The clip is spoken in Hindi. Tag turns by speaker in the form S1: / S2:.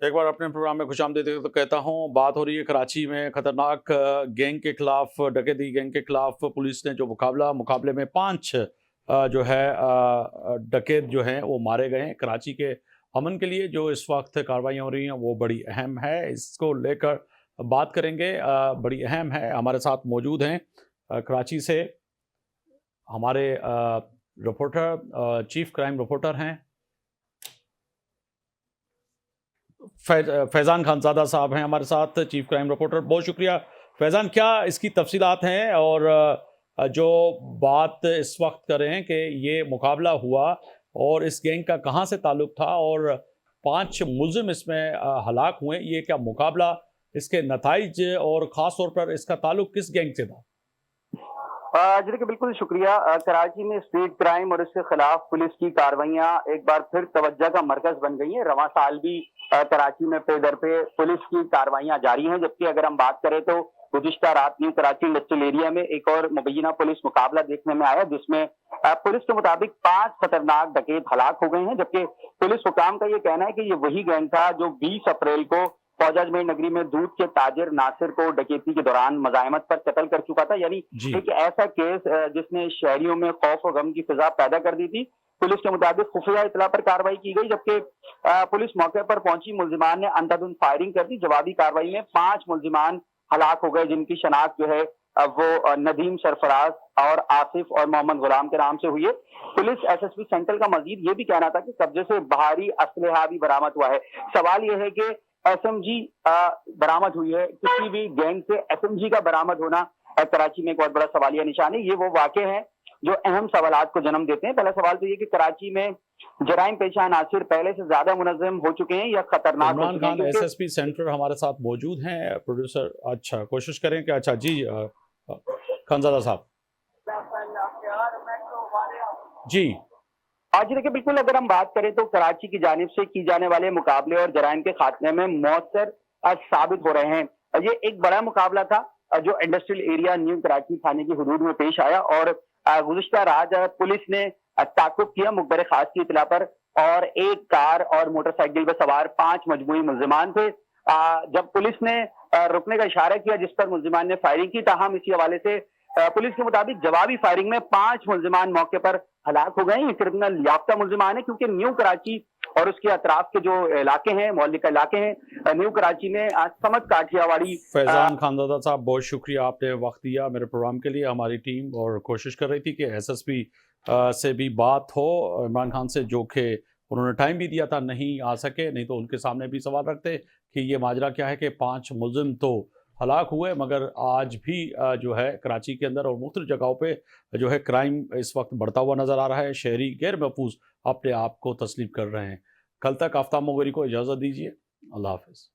S1: एक बार अपने प्रोग्राम में खुशामदीद तो कहता हूँ। बात हो रही है कराची में खतरनाक गैंग के खिलाफ, डकैती गैंग के खिलाफ पुलिस ने जो मुकाबले में 5 जो है डकैत जो हैं वो मारे गए हैं। कराची के अमन के लिए जो इस वक्त कार्रवाइयाँ हो रही हैं वो बड़ी अहम है। इसको लेकर बात करेंगे, बड़ी अहम है। हमारे साथ मौजूद हैं कराची से हमारे रिपोर्टर, चीफ क्राइम रिपोर्टर हैं फैज़ान खानज़ादा साहब हैं हमारे साथ, चीफ क्राइम रिपोर्टर। बहुत शुक्रिया फैज़ान। क्या इसकी तफसीलात हैं और जो बात इस वक्त कर रहे हैं कि ये मुकाबला हुआ और इस गैंग का कहाँ से ताल्लुक़ था और 5 मुलजिम इसमें हलाक हुए, ये क्या मुकाबला, इसके नताइज और ख़ास तौर पर इसका ताल्लुक़ किस गैंग से था?
S2: जी देखिए, बिल्कुल शुक्रिया। कराची में स्ट्रीट क्राइम और इसके खिलाफ पुलिस की कार्रवाइयां एक बार फिर तवज्जो का मरकज बन गई हैं। रवां साल भी कराची में पे दर पे पुलिस की कार्रवाइयां जारी हैं, जबकि अगर हम बात करें तो गुज़िश्ता रात न्यू कराची इंडस्ट्रियल एरिया में एक और मुबैना पुलिस मुकाबला देखने में आया, जिसमें पुलिस के मुताबिक 5 खतरनाक डकैत हलाक हो गए हैं। जबकि पुलिस हुकाम का ये कहना है कि ये वही गैंग था जो 20 अप्रैल को ख्वाजा अजमेर नगरी में दूध के ताजिर नासिर को डकैती के दौरान मज़ाहमत पर कत्ल कर चुका था। यानी
S1: जी।
S2: एक ऐसा केस जिसने शहरियों में खौफ और गम की फिजा पैदा कर दी थी। पुलिस के मुताबिक खुफिया इतला पर कार्रवाई की गई, जबकि पुलिस मौके पर पहुंची मुल्जिमान ने अंधाधुंध फायरिंग कर दी। जवाबी कार्रवाई में 5 मुल्जिमान हलाक हो गए, जिनकी शनाख्त जो है वो नदीम सरफराज और आसिफ और मोहम्मद गुलाम के नाम से हुई है। पुलिस एसएसपी सेंट्रल का मजीद ये भी कहना था कि कब्जे से भारी असलहा भी बरामद हुआ है। सवाल यह है कि एसएमजी बरामद हुई है। किसी भी गैंग से एसएमजी का बरामद होना कराची में एक बहुत बड़ा सवालिया निशान है। ये वो वाक़े हैं जो अहम सवालात को जन्म देते हैं। पहला सवाल तो ये कि कराची में जराइम पेशा अनासिर पहले से ज्यादा मुनज़्ज़म हो चुके हैं या खतरनाक हो
S1: इमरान
S2: चुके हैं,
S1: खान
S2: क्योंकि
S1: एसएसपी सेंटर हमारे साथ मौजूद हैं, प्रोड्यूसर। अच्छा, कोशिश करें कि अच्छा जी, खानज़ादा साहब जी।
S2: आज देखिए, बिल्कुल अगर हम बात करें तो कराची की जानिब से की जाने वाले मुकाबले और जराइम के खात्मे में मौसर साबित हो रहे हैं। ये एक बड़ा मुकाबला था जो इंडस्ट्रियल एरिया न्यू कराची थाने की हुदूद में पेश आया और गुज़िश्ता रात पुलिस ने ताक़ुब किया मुखबिर खास की इत्तला पर, और एक कार और मोटरसाइकिल पर सवार 5 मजमूई मुल्जिमान थे। जब पुलिस ने रुकने का इशारा किया, जिस पर मुल्जिमान ने फायरिंग की, ताहम इसी हवाले से पुलिस के मुताबिक जवाबी फायरिंग में 5 मुल्जिमान मौके पर हलाक हो गए। ये क्रिमिनल याफ्ता मुल्जिमान है, क्योंकि न्यू कराची और उसके अतराफ के जो इलाके हैं, मोहल्ले का इलाके हैं, न्यू कराची में समत काठियावाड़ी।
S1: फैज़ान खानज़ादा साहब, बहुत शुक्रिया, आपने वक्त दिया मेरे प्रोग्राम के लिए। हमारी टीम और कोशिश कर रही थी कि एसएसपी से भी बात हो इमरान खान से, जो कि उन्होंने टाइम भी दिया था, नहीं आ सके। नहीं तो उनके सामने भी सवाल रखते कि ये माजरा क्या है कि 5 मुलजिम तो हलाक हुए, मगर आज भी जो है कराची के अंदर और मुख्तलिफ जगहों पे जो है क्राइम इस वक्त बढ़ता हुआ नज़र आ रहा है। शहरी गैर महफूज अपने आप को तस्लीम कर रहे हैं। कल तक आफ्ताब मोगरी को इजाज़त दीजिए। अल्लाह हाफ़िज़।